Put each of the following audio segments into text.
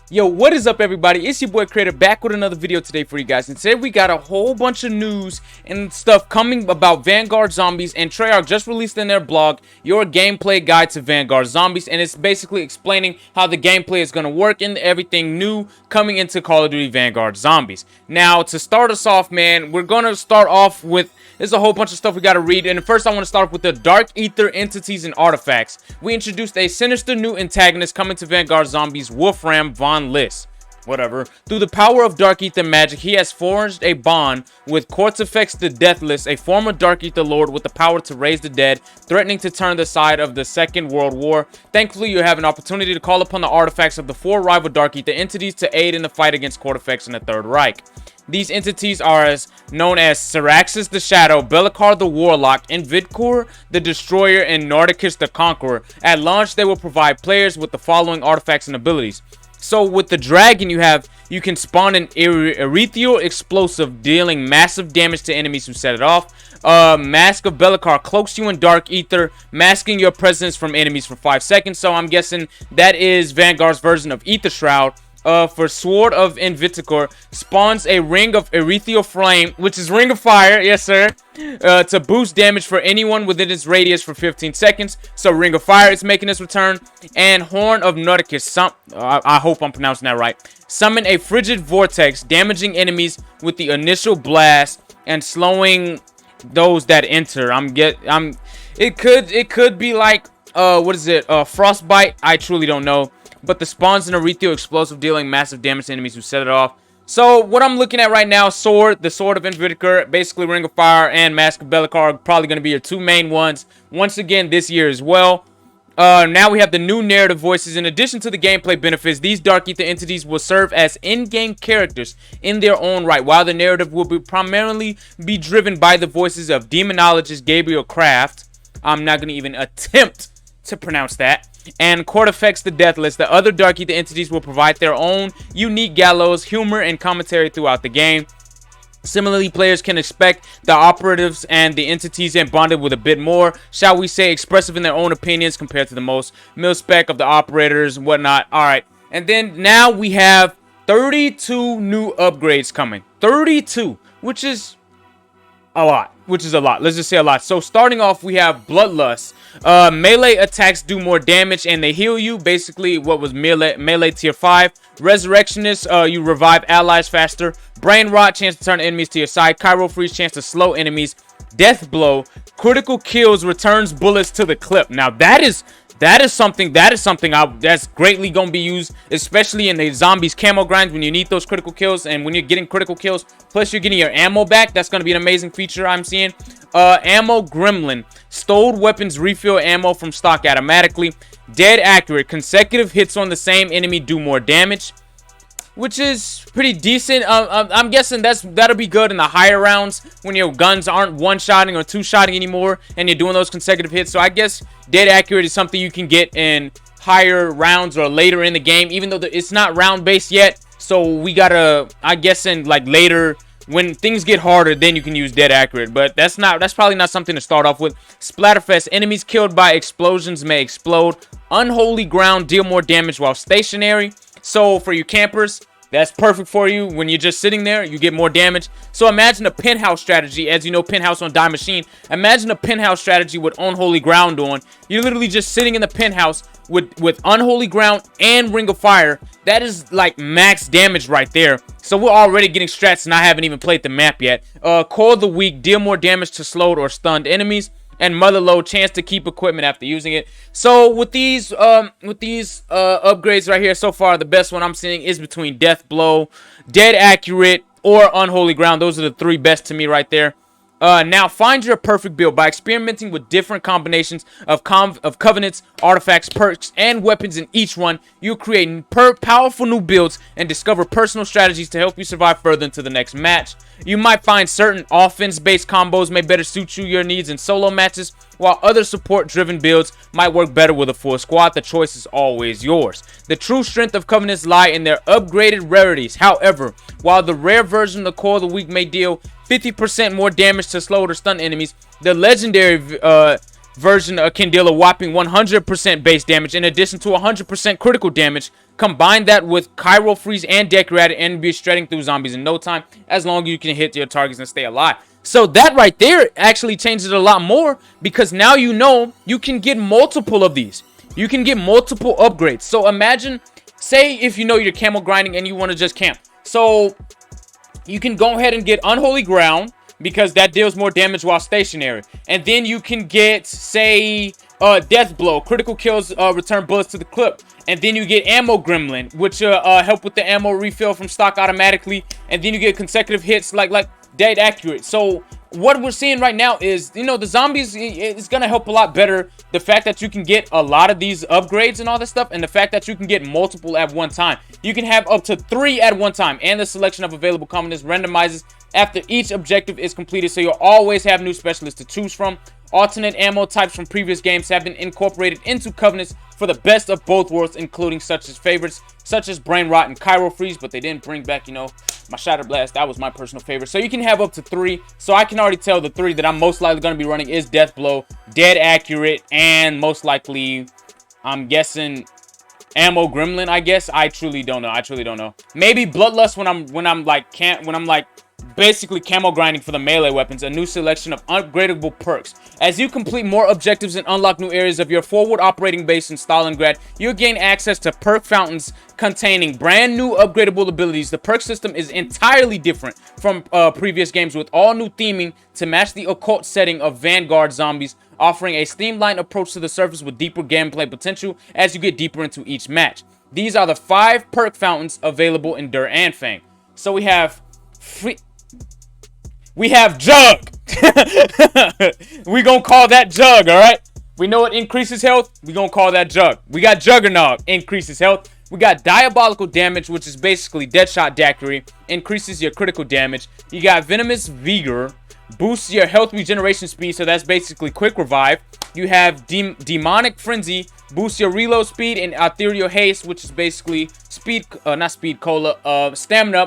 Yo, what is up, everybody? It's your boy Creator back with another video today for you guys. And today we got a whole bunch of news and stuff coming about Vanguard Zombies, and Treyarch just released in their blog your gameplay guide to Vanguard Zombies, and it's basically explaining how the gameplay is going to work and everything new coming into Call of Duty Vanguard Zombies. Now, to start us off, man, we're going to start off with, there's a whole bunch of stuff we got to read, and first I want to start with the Dark Ether entities and artifacts. We introduced a sinister new antagonist coming to Vanguard Zombies, Wolfram von List. Whatever. Through the power of Dark Ether magic, he has forged a bond with Cortifex the Deathless, a former Dark Ether Lord with the power to raise the dead, threatening to turn the side of the Second World War. Thankfully, you have an opportunity to call upon the artifacts of the four rival Dark Ether entities to aid in the fight against Cortifex and the Third Reich. These entities are known as Syraxis the Shadow, Belikar the Warlock, Invidkor the Destroyer, and Nordicus the Conqueror. At launch, they will provide players with the following artifacts and abilities. So with the dragon, you can spawn an ethereal explosive, dealing massive damage to enemies who set it off. Mask of Belikar cloaks you in dark ether, masking your presence from enemies for 5 seconds. So I'm guessing that is Vanguard's version of Ether Shroud. For Sword of Inviticor, spawns a Ring of Ethereal Flame, which is Ring of Fire, yes sir, to boost damage for anyone within its radius for 15 seconds. So Ring of Fire is making its return. And Horn of Nordicus, I hope I'm pronouncing that right. Summon a Frigid Vortex, damaging enemies with the initial blast and slowing those that enter. It could be like what is it? Frostbite. I truly don't know. But the spawns an ethereal explosive, dealing massive damage to enemies who set it off. So what I'm looking at right now, the Sword of Inviticor, basically Ring of Fire, and Mask of Belikar are probably going to be your two main ones once again this year as well. Now we have the new narrative voices. In addition to the gameplay benefits, these Dark Ether entities will serve as in-game characters in their own right, while the narrative will primarily be driven by the voices of demonologist Gabriel Kraft. I'm not going to even attempt to pronounce that. And Cortifex the Deathless. The other Dark Ether entities will provide their own unique gallows, humor, and commentary throughout the game. Similarly, players can expect the operatives and the entities and bonded with a bit more, shall we say, expressive in their own opinions compared to the most mil-spec of the operators and whatnot. Alright, and then now we have 32 new upgrades coming. 32, which is a lot. Let's just say a lot. So starting off, we have Bloodlust. Melee attacks do more damage and they heal you. Basically, what was melee tier 5. Resurrectionist, you revive allies faster. Brain Rot, chance to turn enemies to your side. Chiral Freeze, chance to slow enemies. Death Blow, critical kills, returns bullets to the clip. Now that is something that's greatly gonna be used, especially in the zombies camo grinds when you need those critical kills, and when you're getting critical kills plus you're getting your ammo back. That's gonna be an amazing feature I'm seeing. Ammo Gremlin, stowed weapons refill ammo from stock automatically. Dead accurate, consecutive hits on the same enemy do more damage, which is pretty decent. I'm guessing that'll be good in the higher rounds when your guns aren't one-shotting or two-shotting anymore and you're doing those consecutive hits. So I guess dead accurate is something you can get in higher rounds or later in the game, even though it's not round-based yet. So we gotta, I guess, in like later when things get harder, then you can use dead accurate. But that's probably not something to start off with. Splatterfest, enemies killed by explosions may explode. Unholy Ground, deal more damage while stationary. So for you campers, that's perfect for you. When you're just sitting there, you get more damage. So imagine a penthouse strategy. As you know, penthouse on Die Machine. Imagine a penthouse strategy with Unholy Ground on. You're literally just sitting in the penthouse with Unholy Ground and Ring of Fire. That is like max damage right there. So we're already getting strats and I haven't even played the map yet. Core of the Weak, deal more damage to slowed or stunned enemies. And Motherload, chance to keep equipment after using it. So with these upgrades right here, so far the best one I'm seeing is between Death Blow, Dead Accurate, or Unholy Ground. Those are the three best to me right there. Now find your perfect build. By experimenting with different combinations of covenants, artifacts, perks, and weapons in each one, you'll create powerful new builds and discover personal strategies to help you survive further into the next match. You might find certain offense-based combos may better suit your needs in solo matches, while other support-driven builds might work better with a full squad. The choice is always yours. The true strength of covenants lie in their upgraded rarities. However, while the rare version of the Core of the Weak may deal 50% more damage to slowed or stunned enemies, the legendary version can deal a whopping 100% base damage in addition to 100% critical damage. Combine that with Chiral Freeze and Deck Rat and be shredding through zombies in no time, as long as you can hit your targets and stay alive. So that right there actually changes it a lot more, because now you know you can get multiple of these. You can get multiple upgrades. So imagine, say if you know you're camel grinding and you want to just camp. So you can go ahead and get Unholy Ground, because that deals more damage while stationary. And then you can get, say, Death Blow. Critical kills return bullets to the clip. And then you get Ammo Gremlin, which help with the ammo refill from stock automatically. And then you get consecutive hits like dead accurate. So what we're seeing right now is, you know, the zombies, it's going to help a lot better. The fact that you can get a lot of these upgrades and all this stuff, and the fact that you can get multiple at one time. You can have up to 3 at one time, and the selection of available combinations randomizes after each objective is completed, so you'll always have new specialists to choose from. Alternate ammo types from previous games have been incorporated into Covenants for the best of both worlds, including such as favorites such as Brain Rot and Chiral Freeze, but they didn't bring back, you know, my Shatter Blast. That was my personal favorite. So you can have up to 3. So I can already tell the 3 that I'm most likely going to be running is Death Blow, Dead Accurate, and most likely, I'm guessing, Ammo Gremlin. I guess I truly don't know. Maybe Bloodlust when I'm like basically camo grinding for the melee weapons. A new selection of upgradable perks. As you complete more objectives and unlock new areas of your forward operating base in Stalingrad, you'll gain access to Perk Fountains containing brand new upgradable abilities. The perk system is entirely different from previous games, with all new theming to match the occult setting of Vanguard zombies, offering a streamlined approach to the surface with deeper gameplay potential as you get deeper into each match. These are the 5 Perk Fountains available in Dur and Fang. So we have Jug. We gonna call that Jug, alright? We know it increases health. We gonna call that Jug. We got Juggernog, increases health. We got Diabolical Damage, which is basically Deadshot Daiquiri, increases your critical damage. You got Venomous Vigor, boosts your health regeneration speed, so that's basically Quick Revive. You have Demonic Frenzy, boosts your reload speed, and Ethereal Haste, which is basically Stamina,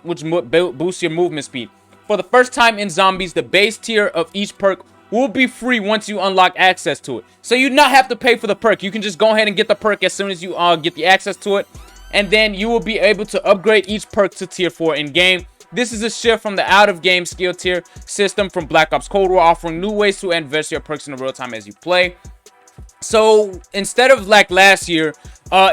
which boosts your movement speed. For the first time in Zombies, the base tier of each perk will be free once you unlock access to it. So you do not have to pay for the perk. You can just go ahead and get the perk as soon as you get the access to it. And then you will be able to upgrade each perk to tier 4 in-game. This is a shift from the out-of-game skill tier system from Black Ops Cold War, offering new ways to invest your perks in real time as you play. So instead of like last year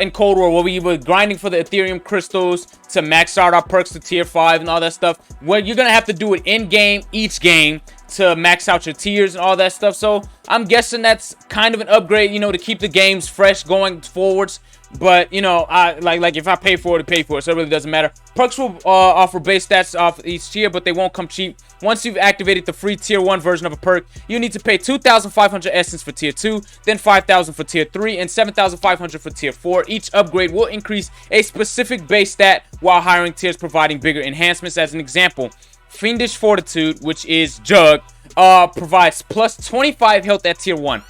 in Cold War, where we were grinding for the Ethereum crystals to max out our perks to tier 5 and all that stuff, well, you're gonna have to do it in game each game to max out your tiers and all that stuff. So I'm guessing that's kind of an upgrade, you know, to keep the games fresh going forwards. But you know, like if I pay for it, pay for it, so it really doesn't matter. Perks will offer base stats off each tier, but they won't come cheap. Once you've activated the free tier 1 version of a perk, you need to pay 2,500 essence for tier 2, then 5,000 for tier 3, and 7,500 for tier 4. Each upgrade will increase a specific base stat while hiring tiers, providing bigger enhancements. As an example, Fiendish Fortitude, which is Jug, provides plus 25 health at tier 1.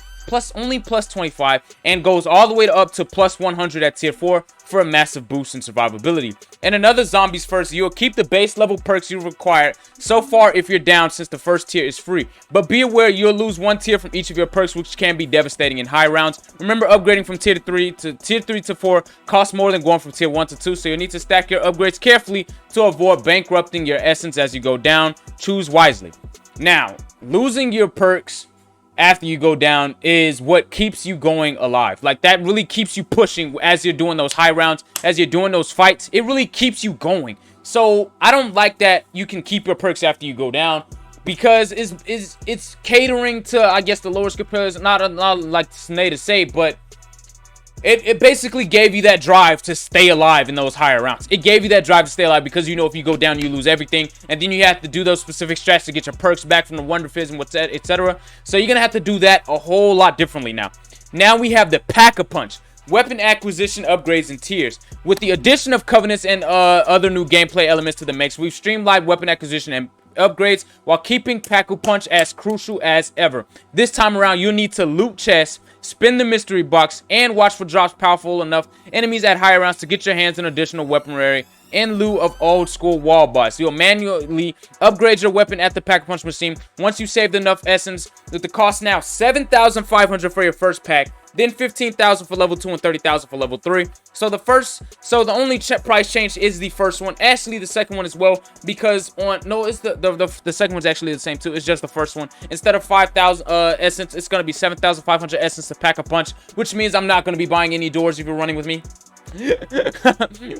Only plus 25, and goes all the way up to plus 100 at tier 4 for a massive boost in survivability. In another Zombies First, you'll keep the base level perks you require so far if you're down, since the first tier is free. But be aware you'll lose 1 tier from each of your perks, which can be devastating in high rounds. Remember, upgrading from tier 3 to 4 costs more than going from tier 1 to 2, so you'll need to stack your upgrades carefully to avoid bankrupting your essence as you go down. Choose wisely. Now, losing your perks after you go down is what keeps you going alive. Like, that really keeps you pushing as you're doing those high rounds, as you're doing those fights. It really keeps you going. So I don't like that you can keep your perks after you go down, because it's catering to, I guess, the lower skill players. Not like Snay to say, but it basically gave you that drive to stay alive in those higher rounds. It gave you that drive to stay alive, because you know if you go down, you lose everything. And then you have to do those specific strats to get your perks back from the Wonder Fizz and etc. So you're going to have to do that a whole lot differently now. Now we have the Pack-a-Punch. Weapon acquisition upgrades and tiers. With the addition of Covenants and other new gameplay elements to the mix, we've streamlined weapon acquisition and upgrades while keeping Pack-a-Punch as crucial as ever. This time around, you'll need to loot chests, spin the mystery box, and watch for drops powerful enough enemies at higher rounds to get your hands on additional weaponry in lieu of old school wall busts. You'll manually upgrade your weapon at the Pack-a-Punch machine once you saved enough essence, with the cost now 7,500 for your first pack, then 15,000 for level 2 and 30,000 for level 3. So the only price change is the first one. Actually, the second one as well, because the second one's actually the same too. It's just the first one. Instead of 5,000 essence, it's gonna be 7,500 essence to Pack-a-Punch, which means I'm not gonna be buying any doors if you're running with me.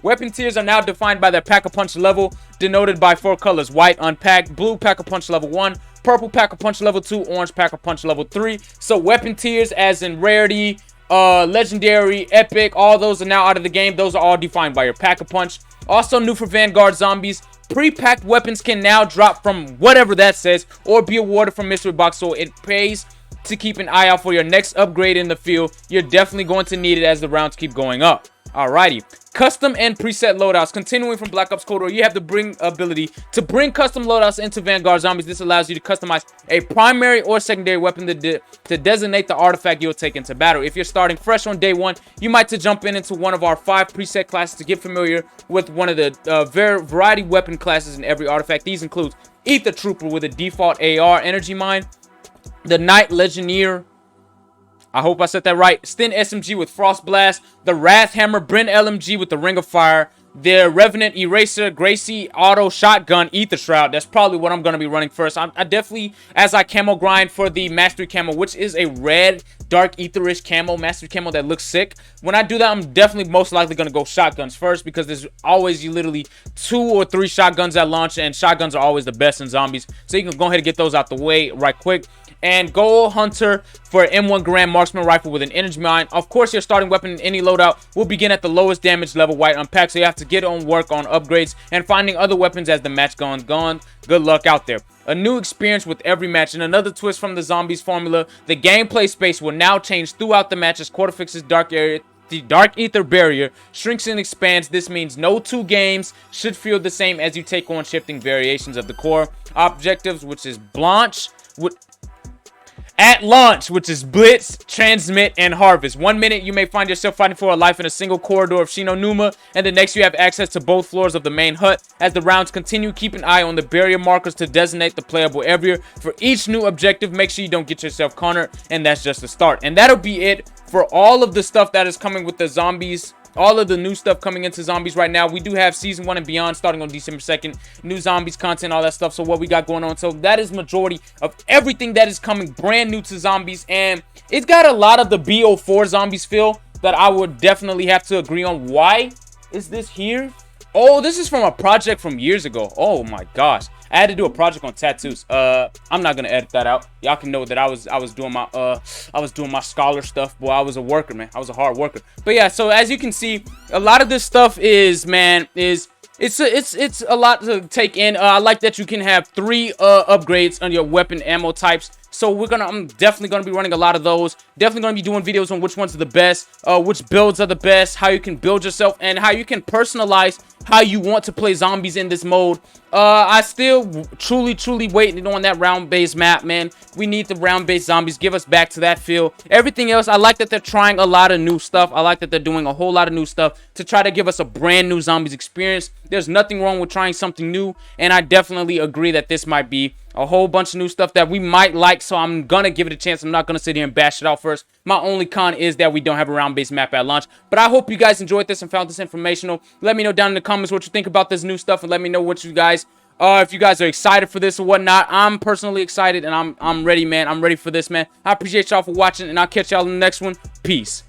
Weapon tiers are now defined by their Pack-a-Punch level, denoted by 4 colors: white, unpacked, blue Pack-a-Punch level 1, purple Pack-a-Punch level 2, orange Pack-a-Punch level 3. So weapon tiers, as in rarity, legendary, epic, all those are now out of the game. Those are all defined by your Pack-a-Punch. Also new for Vanguard zombies, pre-packed weapons can now drop from whatever that says, or be awarded from mystery box, so it pays to keep an eye out for your next upgrade in the field. You're definitely going to need it as the rounds keep going up. Alrighty, custom and preset loadouts. Continuing from Black Ops Cold War, you have the ability to bring custom loadouts into Vanguard zombies. This allows you to customize a primary or secondary weapon to designate the artifact you'll take into battle. If you're starting fresh on day one, you might jump into one of our 5 preset classes to get familiar with one of the variety weapon classes in every artifact. These include Ether Trooper with a default AR energy mine, the Knight Legionnaire, I hope I said that right, Sten SMG with Frost Blast, the Wrath Hammer Bryn LMG with the Ring of Fire, the Revenant Eraser Gracie Auto Shotgun Ether Shroud. That's probably what I'm going to be running first. I definitely, as I camo grind for the Mastery Camo, which is a red, dark, etherish camo, Mastery Camo that looks sick. When I do that, I'm definitely most likely going to go shotguns first, because there's always literally 2 or 3 shotguns at launch, and shotguns are always the best in zombies. So you can go ahead and get those out the way right quick. And go Hunter for an M1 Grand Marksman rifle with an energy mine. Of course, your starting weapon in any loadout will begin at the lowest damage level, white unpacked, so you have to get on work on upgrades and finding other weapons as the match goes on. Good luck out there. A new experience with every match, and another twist from the zombies formula. The gameplay space will now change throughout the match as Quarterfix's dark area. The Dark Ether barrier shrinks and expands. This means no 2 games should feel the same as you take on shifting variations of the core objectives, which is at launch, which is Blitz, Transmit, and Harvest. 1 minute, you may find yourself fighting for a life in a single corridor of Shinonuma, and the next you have access to both floors of the main hut. As the rounds continue, keep an eye on the barrier markers to designate the playable area. For each new objective, make sure you don't get yourself cornered, and that's just the start. And that'll be it for all of the stuff that is coming with the zombies. All of the new stuff coming into zombies right now. We do have season 1 and beyond starting on December 2nd. New zombies content, all that stuff. So what we got going on. So that is majority of everything that is coming brand new to zombies. And it's got a lot of the BO4 zombies feel that I would definitely have to agree on. Why is this here? Oh, this is from a project from years ago. Oh my gosh. I had to do a project on tattoos. I'm not gonna edit that out. Y'all can know that I was doing my scholar stuff. Boy, I was a worker, man. I was a hard worker. But yeah, so as you can see, a lot of this stuff is it's a lot to take in. I like that you can have 3 upgrades on your weapon ammo types. So I'm definitely gonna be running a lot of those. Definitely gonna be doing videos on which ones are the best, which builds are the best, how you can build yourself, and how you can personalize how you want to play zombies in this mode. I still truly waiting on that round-based map, man. We need the round-based zombies. Give us back to that feel. Everything else, I like that they're trying a lot of new stuff. I like that they're doing a whole lot of new stuff to try to give us a brand new zombies experience. There's nothing wrong with trying something new, and I definitely agree that this might be a whole bunch of new stuff that we might like, so I'm gonna give it a chance. I'm not gonna sit here and bash it out first. My only con is that we don't have a round-based map at launch, but I hope you guys enjoyed this and found this informational. Let me know down in the comments what you think about this new stuff, and let me know what you guys if you guys are excited for this or whatnot. I'm personally excited, and I'm ready, man. I'm ready for this, man. I appreciate y'all for watching, and I'll catch y'all in the next one. Peace.